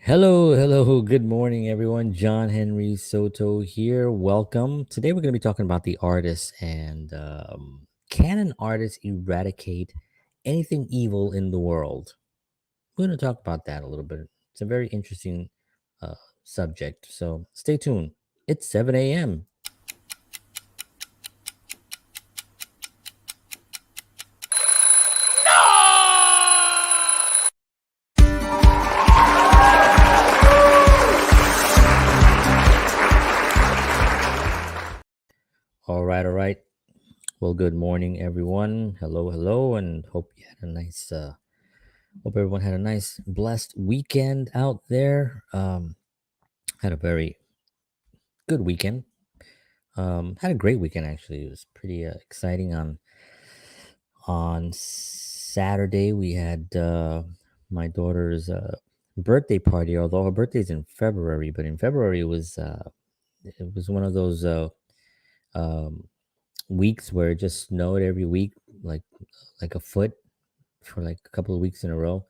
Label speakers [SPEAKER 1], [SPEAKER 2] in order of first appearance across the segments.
[SPEAKER 1] Hello, good morning, everyone. John Henry Soto here. Welcome. Today, we're going to be talking about the artist and can an artist eradicate anything evil in the world? We're going to talk about that a little bit. It's a very interesting uh, subject. So stay tuned. It's 7 a.m. All right. Well, good morning, everyone. Hello, and hope you had a nice. Hope everyone had a nice, blessed weekend out there. Had a very good weekend. Had a great weekend actually. It was pretty exciting. On Saturday, we had my daughter's birthday party. Although her birthday's in February, but in February it was one of those um, weeks where it just snowed every week, like like a foot for like a couple of weeks in a row,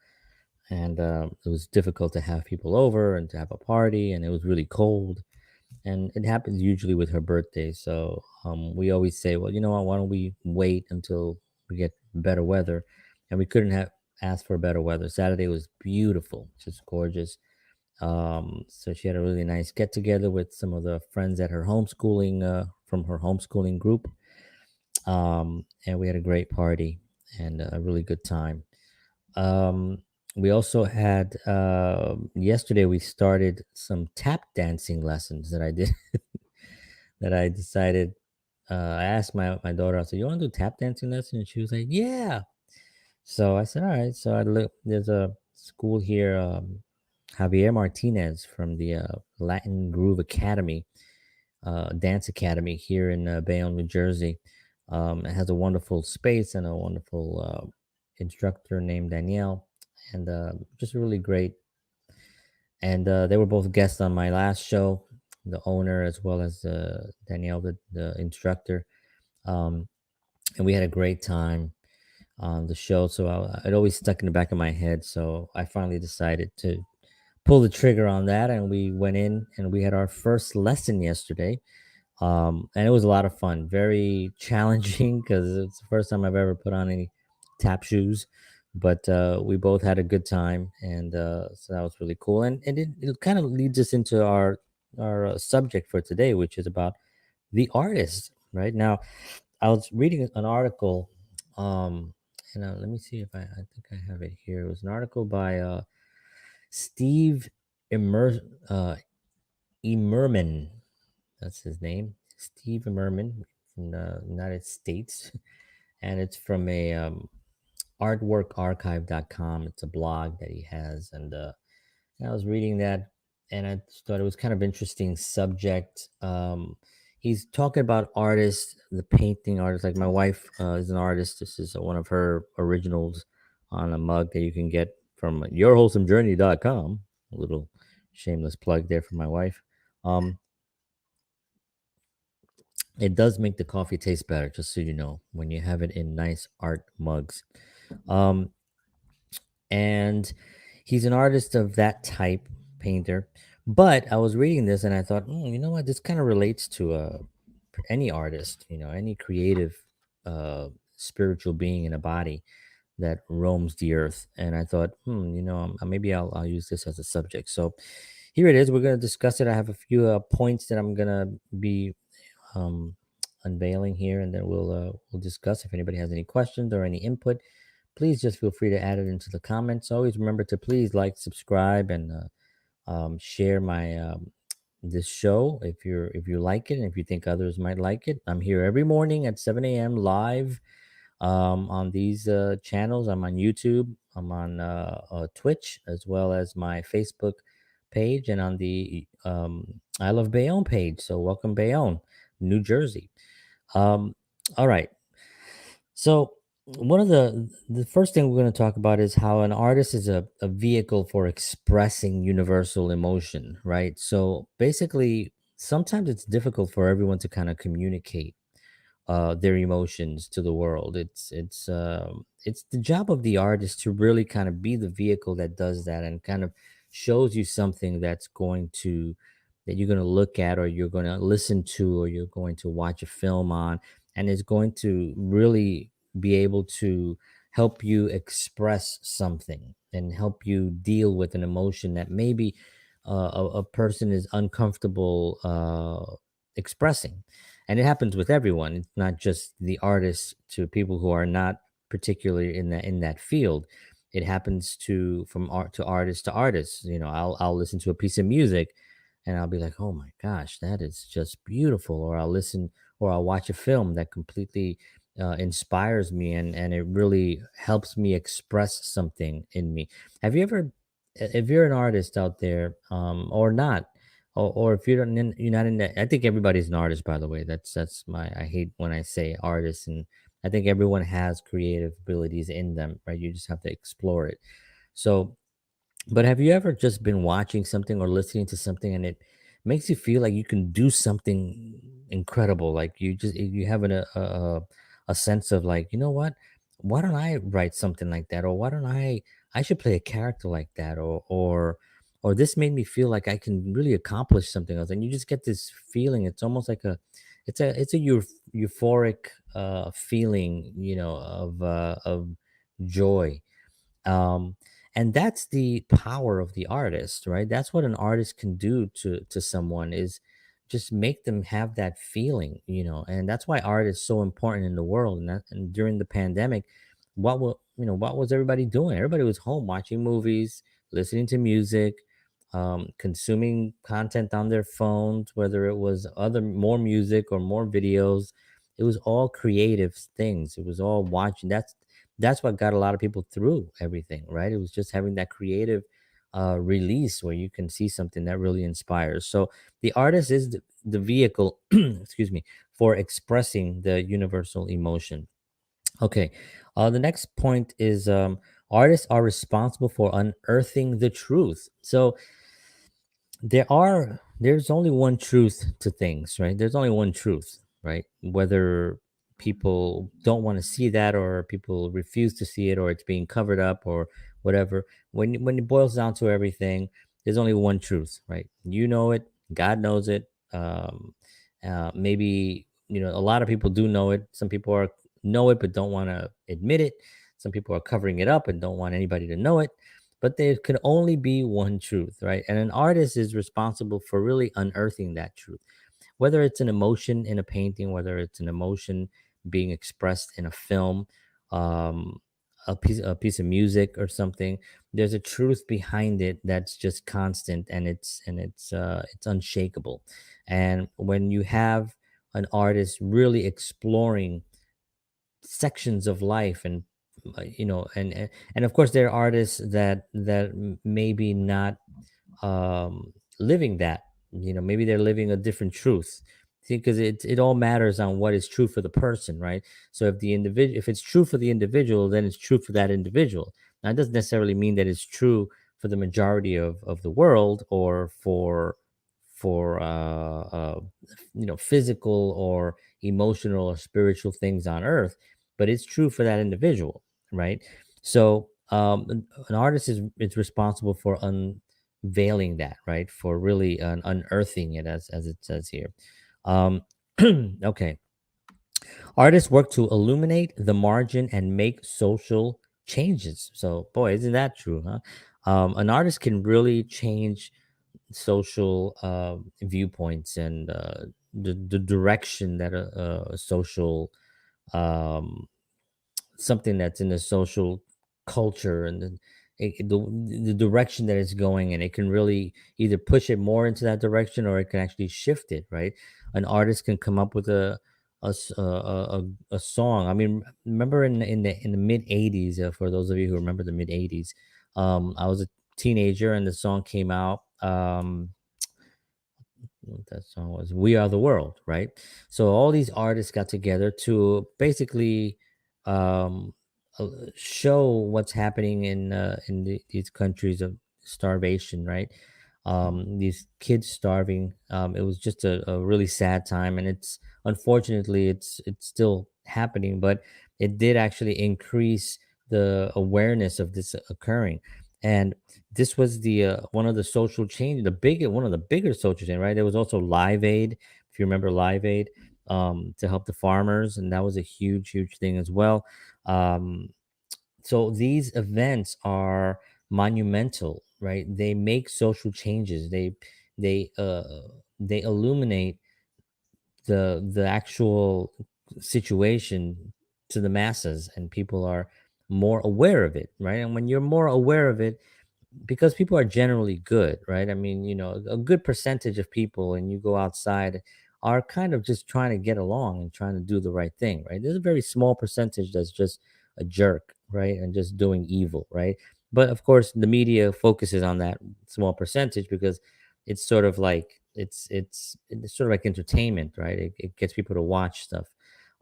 [SPEAKER 1] and it was difficult to have people over and to have a party, and it was really cold. And it happens usually with her birthday. So we always say, well, you know what? Why don't we wait until we get better weather? And we couldn't have asked for better weather. Saturday was beautiful, just gorgeous. So she had a really nice get together with some of the friends at her homeschooling from her homeschooling group, and we had a great party and a really good time. Um, we also had yesterday. We started some tap dancing lessons that I did that I decided. I asked my daughter. I said, "You want to do tap dancing lesson?" And she was like, "Yeah." So I said, "All right." So I look. There's a school here, Javier Martinez from the Latin Groove Academy, Dance Academy here in Bayonne, New Jersey. It has a wonderful space and a wonderful instructor named Danielle, and just really great. And they were both guests on my last show, the owner as well as Danielle, the instructor. Um, and we had a great time on the show. So it always stuck in the back of my head. So I finally decided to pull the trigger on that, and we went in and we had our first lesson yesterday. And it was a lot of fun, very challenging because it's the first time I've ever put on any tap shoes. But we both had a good time, and so that was really cool. And it kind of leads us into our subject for today, which is about the artist. Right now, I was reading an article, um, and let me see if I think I have it here. It was an article by Steve Immer, uh, Emerman. That's his name, Steve Merman from the United States, and it's from a artworkarchive.com. It's a blog that he has, and I was reading that, and I just thought it was kind of interesting subject. He's talking about artists, the painting artists. Like my wife is an artist. This is one of her originals on a mug that you can get from yourwholesomejourney.com. A little shameless plug there for my wife. Um, It does make the coffee taste better, just so you know, when you have it in nice art mugs. Um, and he's an artist of that type, painter. But I was reading this and I thought, you know what, this kind of relates to any artist, any creative, spiritual being in a body that roams the earth. And I thought, maybe I'll use this as a subject. So here it is. We're going to discuss it. I have a few points that I'm going to be um, unveiling here, and then we'll discuss. If anybody has any questions or any input, please just feel free to add it into the comments. Always remember to please like, subscribe, and share my this show if you like it, and if you think others might like it. I'm here every morning at 7 a.m. live on these channels. I'm on YouTube. I'm on Twitch, as well as my Facebook page, and on the I Love Bayonne page. So welcome Bayonne, New Jersey. Um, all right. So one of the first thing we're going to talk about is how an artist is a vehicle for expressing universal emotion, right? So basically, sometimes it's difficult for everyone to kind of communicate their emotions to the world. It's the job of the artist to really kind of be the vehicle that does that, and kind of shows you something that's going to that you're going to look at, or you're going to listen to, or you're going to watch a film on, and it's going to really be able to help you express something and help you deal with an emotion that maybe a person is uncomfortable expressing. And it happens with everyone. It's not just the artists to people who are not particularly in that field. It happens to from art to artist to artist. You know, I'll listen to a piece of music and I'll be like, oh my gosh, that is just beautiful. Or I'll listen, or I'll watch a film that completely inspires me, and it really helps me express something in me. Have you ever, if you're an artist out there, or not, or if you're not in that, I think everybody's an artist, by the way. That's my, I hate when I say artist, and I think everyone has creative abilities in them, right? You just have to explore it. So, but have you ever just been watching something or listening to something and it makes you feel like you can do something incredible? Like you have a sense of like, you know what? Why don't I write something like that? Or why don't I should play a character like that? Or this made me feel like I can really accomplish something else. And you just get this feeling. It's almost like it's a euphoric feeling, you know, of joy. um and that's the power of the artist, right? That's what an artist can do to someone, is just make them have that feeling, you know. And that's why art is so important in the world. And during the pandemic, what was everybody doing? Everybody was home watching movies, listening to music, consuming content on their phones, whether it was other more music or more videos. It was all creative things. It was all watching. That's what got a lot of people through everything, right? It was just having that creative release where you can see something that really inspires. So the artist is the vehicle, excuse me, for expressing the universal emotion. Okay. The next point is, artists are responsible for unearthing the truth. So there's only one truth to things, right? There's only one truth, right? Whether people don't want to see that, or people refuse to see it, or it's being covered up, or whatever. When it boils down to everything, there's only one truth, right? You know it, God knows it. Maybe, you know, a lot of people do know it. Some people are know it but don't want to admit it. Some people are covering it up and don't want anybody to know it. But there can only be one truth, right? And an artist is responsible for really unearthing that truth, whether it's an emotion in a painting, whether it's an emotion being expressed in a film, um, a piece of music or something. There's a truth behind it that's just constant, and it's unshakable. And when you have an artist really exploring sections of life, and and of course there are artists that maybe not living that, you know, maybe they're living a different truth. See, because it all matters on what is true for the person, right? So if it's true for the individual, then it's true for that individual. Now, it doesn't necessarily mean that it's true for the majority of the world, or for physical or emotional or spiritual things on earth, but it's true for that individual, right? So an artist is responsible for unveiling that, right? For really unearthing it, as it says here. um okay. Artists work to illuminate the margin and make social changes. So boy, isn't that true, huh? An artist can really change social viewpoints, and the direction that a social um, something that's in the social culture, and the direction that it's going, and it can really either push it more into that direction, or it can actually shift it, right? An artist can come up with a song. I mean, remember in the mid 80s, for those of you who remember the mid 80s, I was a teenager and the song came out. What that song was, "We Are the World," right? So all these artists got together to basically um show what's happening these countries of starvation, right? These kids starving. It was just a really sad time, and it's unfortunately it's still happening, but it did actually increase the awareness of this occurring. And this was the one of the social change, the big one of the bigger social change, right? There was also Live Aid, if you remember Live Aid, to help the farmers, and that was a huge, huge thing as well. Um, so these events are monumental, right? They make social changes. They uh they illuminate the actual situation to the masses, and people are more aware of it, right? And when you're more aware of it, because people are generally good, right? I mean, a good percentage of people, and you go outside, are kind of just trying to get along and trying to do the right thing, right? There's a very small percentage that's just a jerk, right? And just doing evil, right? But of course, the media focuses on that small percentage because it's sort of like it's sort of like entertainment, right? It gets people to watch stuff.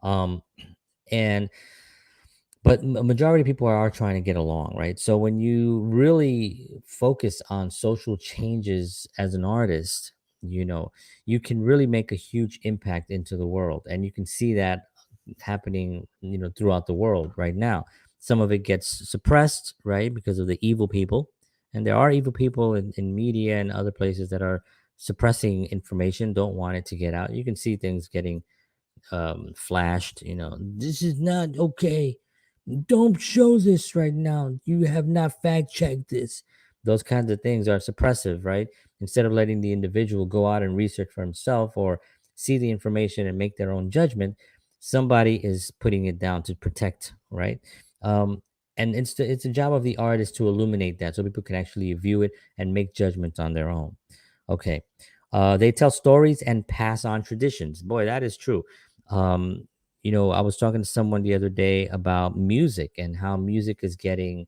[SPEAKER 1] Um, and but a majority of people are trying to get along, right? So when you really focus on social changes as an artist, you know you can really make a huge impact into the world, and you can see that happening, throughout the world right now. Some of it gets suppressed, right, because of the evil people, and there are evil people in media and other places that are suppressing information, don't want it to get out. You can see things getting flashed, this is not okay, don't show this right now, you have not fact checked this. Those kinds of things are suppressive, right? Instead of letting the individual go out and research for himself, or see the information and make their own judgment, somebody is putting it down to protect, right? um, and it's the job of the artist to illuminate that, so people can actually view it and make judgments on their own. Okay. They tell stories and pass on traditions. Boy, that is true. um, I was talking to someone the other day about music and how music is getting,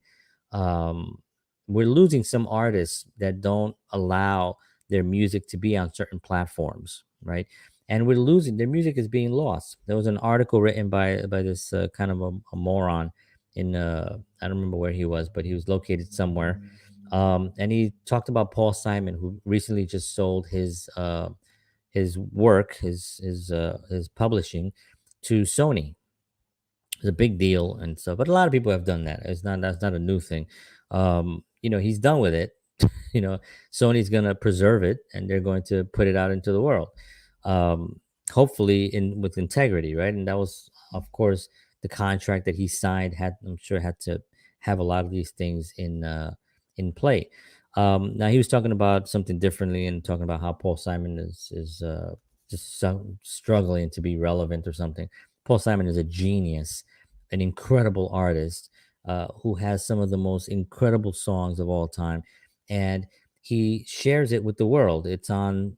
[SPEAKER 1] um, we're losing some artists that don't allow their music to be on certain platforms, right? And we're losing, their music is being lost. There was an article written by this kind of a moron in, I don't remember where he was, but he was located somewhere. And he talked about Paul Simon, who recently just sold his work, his publishing, to Sony. It's a big deal and stuff, but a lot of people have done that. That's not a new thing. He's done with it. you know Sony's going to preserve it, and they're going to put it out into the world, um hopefully in with integrity, right? And that was, of course, the contract that he signed had, I'm sure, had to have a lot of these things in play. Now he was talking about something differently, and talking about how Paul Simon is just struggling to be relevant or something. Paul Simon is a genius, an incredible artist, who has some of the most incredible songs of all time, and he shares it with the world. It's on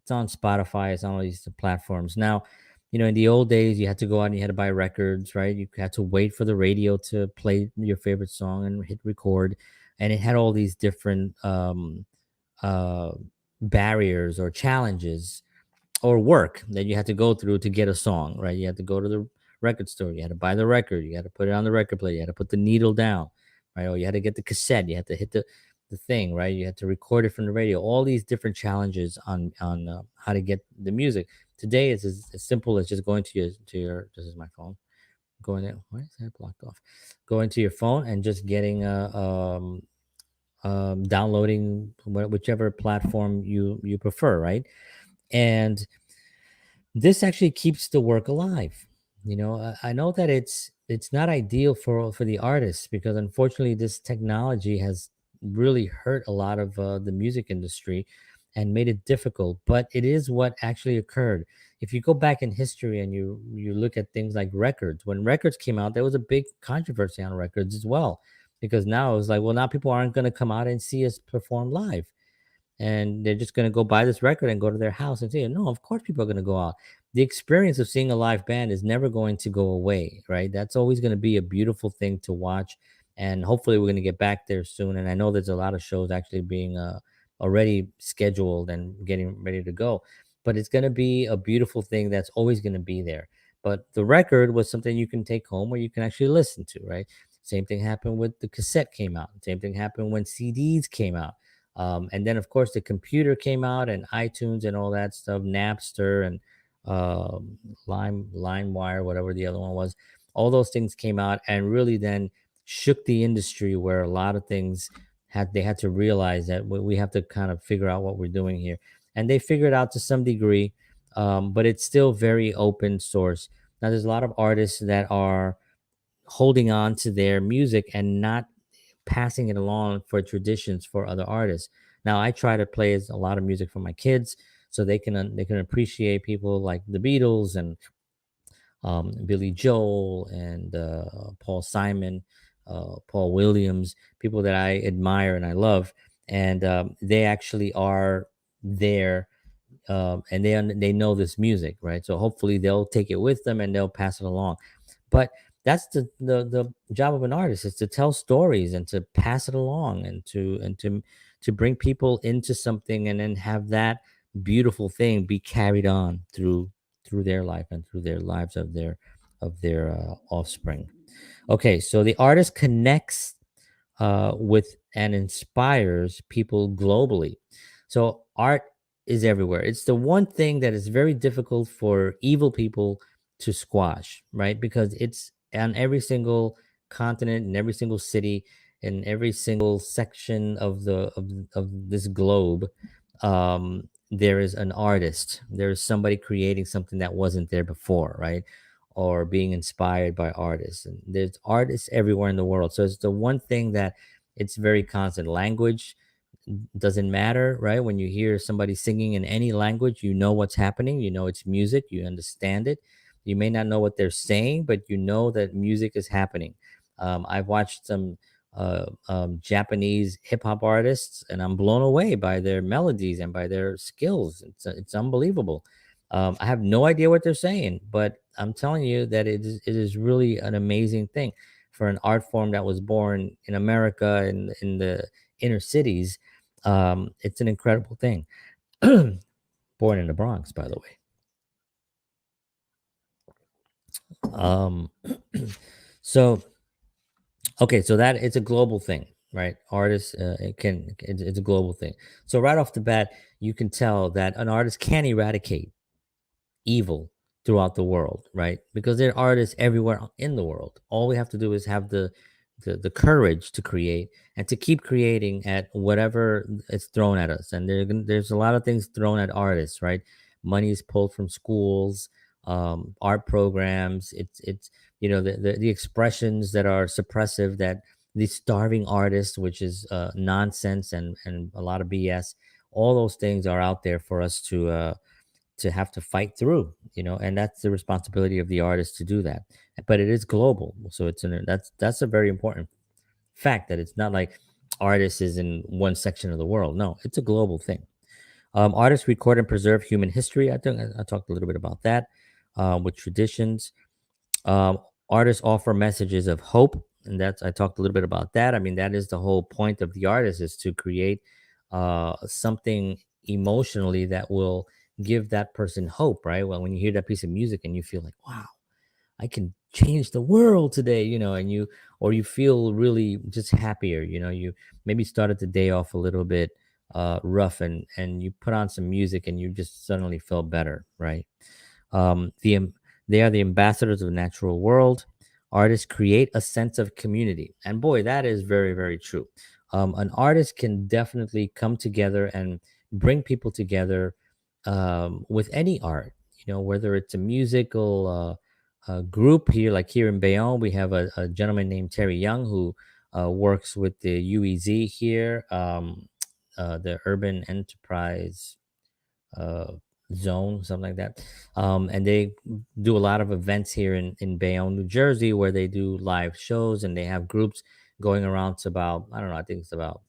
[SPEAKER 1] Spotify, it's on all these platforms. Now, in the old days, you had to go out and you had to buy records, right? You had to wait for the radio to play your favorite song and hit record, and it had all these different uh, barriers or challenges or work that you had to go through to get a song, right? You had to go to the record store, you had to buy the record, you had to put it on the record player, you had to put the needle down, right? Or you had to get the cassette, you had to hit the thing, right? You had to record it from the radio. All these different challenges on how to get the music. Today is as simple as just going to your. This is my phone. Going there. Why is that blocked off? Going to your phone and just getting downloading whichever platform you prefer, right? And this actually keeps the work alive. I know that it's not ideal for the artists, because unfortunately this technology has really hurt a lot of the music industry and made it difficult, but it is what actually occurred. If you go back in history and you look at things like records, when records came out, there was a big controversy on records as well, because now it's like, well, now people aren't going to come out and see us perform live, and they're just going to go buy this record and go to their house and see it. No, of course people are going to go out. The experience of seeing a live band is never going to go away, right? That's always going to be a beautiful thing to watch, and hopefully we're going to get back there soon. And I know there's a lot of shows actually being already scheduled and getting ready to go, but it's going to be a beautiful thing that's always going to be there. But the record was something you can take home, or you can actually listen to, right? Same thing happened with the cassette came out. Same thing happened when CDs came out, and then, of course, the computer came out, and iTunes and all that stuff, Napster and LimeWire, whatever the other one was. All those things came out and really then shook the industry, where a lot of things had to realize that we have to kind of figure out what we're doing here, and they figured out to some degree, but it's still very open source. Now, there's a lot of artists that are holding on to their music and not passing it along for traditions for other artists. Now, I try to play a lot of music for my kids so they can appreciate people like the Beatles and Billy Joel and Paul Simon, Paul Williams, people that I admire and I love, and they actually are there, and they know this music, right? So hopefully they'll take it with them and they'll pass it along. But that's the job of an artist, is to tell stories and to pass it along and to bring people into something, and then have that beautiful thing be carried on through their life and through their lives of their offspring. Okay, so the artist connects with and inspires people globally. So art is everywhere. It's the one thing that is very difficult for evil people to squash, right? Because it's on every single continent, in every single city, in every single section of this globe. There is an artist. There is somebody creating something that wasn't there before, right? Or being inspired by artists. And there's artists everywhere in the world. So it's the one thing that it's very constant. Language doesn't matter, right? When you hear somebody singing in any language, you know what's happening. You know it's music. You understand it. You may not know what they're saying, but you know that music is happening. I've watched some Japanese hip hop artists, and I'm blown away by their melodies and by their skills. It's unbelievable. I have no idea what they're saying, but I'm telling you that it is really an amazing thing for an art form that was born in America and in the inner cities. It's an incredible thing. Born in the Bronx, by the way. Um, so okay, so that it's a global thing, right? Artists, it's a global thing. So right off the bat, you can tell that an artist can eradicate evil throughout the world, right? Because there are artists everywhere in the world. All we have to do is have the courage to create and to keep creating at whatever is thrown at us. And there's a lot of things thrown at artists, right? Money is pulled from schools, art programs. It's the expressions that are suppressive, that the starving artist, which is nonsense and a lot of BS. All those things are out there for us to have to fight through, and that's the responsibility of the artist to do that. But it is global, so that's a very important fact, that it's not like artists is in one section of the world. No, it's a global thing. Artists record and preserve human history. I think I talked a little bit about that, with traditions. um, Artists offer messages of hope, and that's I talked a little bit about that. I mean, that is the whole point of the artist, is to create something emotionally that will give that person hope, right? Well, when you hear that piece of music and you feel like, wow, I can change the world today, and you feel really just happier, you maybe started the day off a little bit rough, and you put on some music and you just suddenly felt better, right? They are the ambassadors of the natural world. Artists create a sense of community, and boy, that is very, very true. An artist can definitely come together and bring people together, with any art. Whether it's a musical group here, like here in Bayonne, we have a gentleman named Terry Young who works with the UEZ here, the Urban Enterprise uh, Zone, something like that. And they do a lot of events here in Bayonne, New Jersey, where they do live shows, and they have groups going around to about, I don't know, I think it's about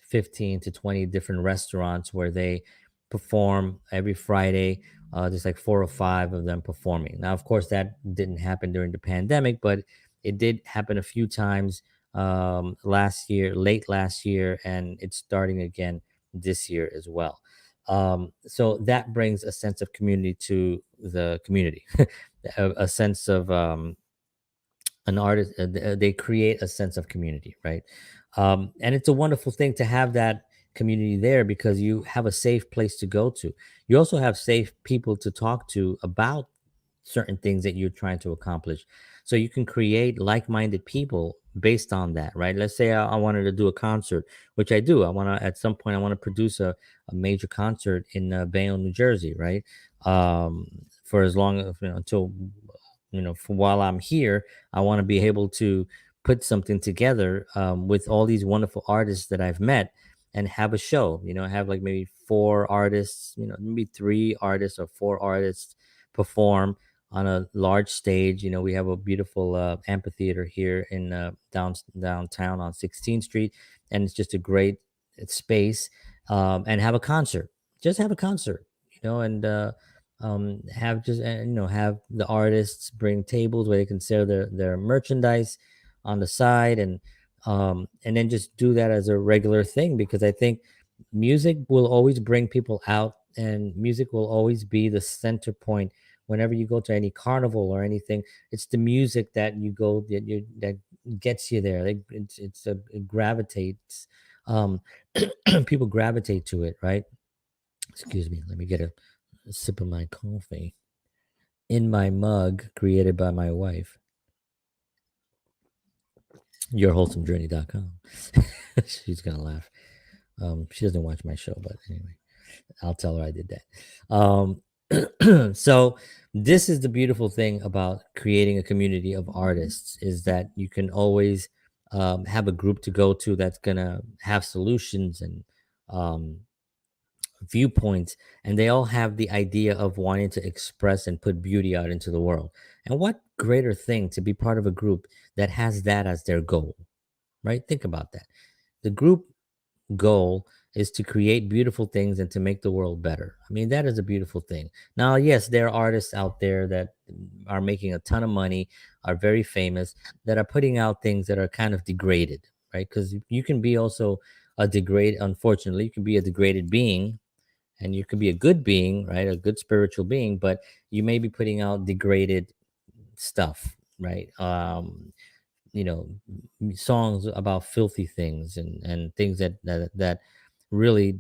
[SPEAKER 1] 15 to 20 different restaurants where they perform every Friday. There's like 4 or 5 of them performing. Now, of course, that didn't happen during the pandemic, but it did happen a few times last year, late last year, and it's starting again this year as well. So that brings a sense of community to the community, a sense of an artist. They create a sense of community, right? And it's a wonderful thing to have that community there, because you have a safe place to go to. You also have safe people to talk to about certain things that you're trying to accomplish. So you can create like-minded people based on that, right? Let's say I wanted to do a concert, which I do. I want to, at some point, I want to produce a major concert in Bayonne, New Jersey, right? For as long as, until, for while I'm here, I want to be able to put something together with all these wonderful artists that I've met and have a show, have like maybe four artists, maybe three artists or four artists perform on a large stage. We have a beautiful amphitheater here in downtown on 16th Street, and it's just a great space. And have a concert. Just have a concert, and have just have the artists bring tables where they can sell their merchandise on the side, and then just do that as a regular thing, because I think music will always bring people out, and music will always be the center point whenever you go to any carnival or anything. It's the music that you go that gets you there. It gravitates. um People gravitate to it, right? Excuse me, let me get a sip of my coffee in my mug created by my wife. Yourwholesomejourney.com. She's gonna laugh. She doesn't watch my show, but anyway, I'll tell her I did that. So this is the beautiful thing about creating a community of artists, is that you can always have a group to go to that's gonna have solutions and um, viewpoints, and they all have the idea of wanting to express and put beauty out into the world. And what greater thing to be part of a group that has that as their goal, right? Think about that. The group goal is to create beautiful things and to make the world better. I mean, that is a beautiful thing. Now, yes, there are artists out there that are making a ton of money, are very famous, that are putting out things that are kind of degraded, right? Because you can be also unfortunately, you can be a degraded being, and you could be a good being, right? A good spiritual being, but you may be putting out degraded stuff, right? You know Songs about filthy things, and things that really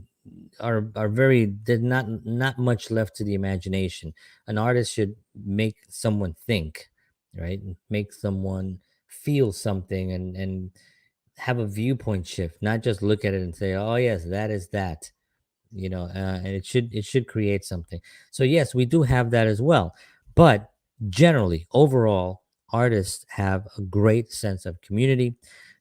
[SPEAKER 1] are very, there's not much left to the imagination. An artist should make someone think, right? Make someone feel something, and have a viewpoint shift, not just look at it and say, oh yes, that is that, and it should create something. So yes, we do have that as well, but generally, overall, artists have a great sense of community.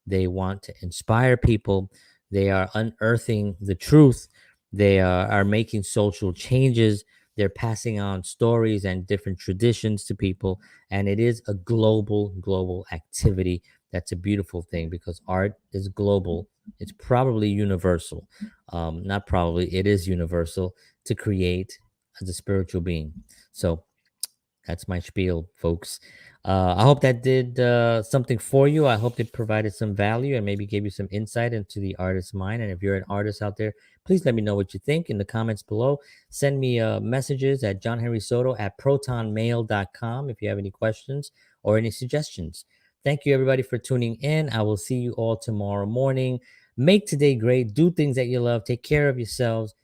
[SPEAKER 1] They want to inspire people. They are unearthing the truth. They are making social changes. They're passing on stories and different traditions to people, and it is a global activity. That's a beautiful thing, because art is global. It's probably universal. Not probably, it is universal to create as a spiritual being. So that's my spiel, folks. I hope that did something for you. I hope it provided some value and maybe gave you some insight into the artist's mind. And if you're an artist out there, please let me know what you think in the comments below. Send me messages at johnhenrysoto@protonmail.com if you have any questions or any suggestions. Thank you, everybody, for tuning in. I will see you all tomorrow morning. Make today great. Do things that you love. Take care of yourselves.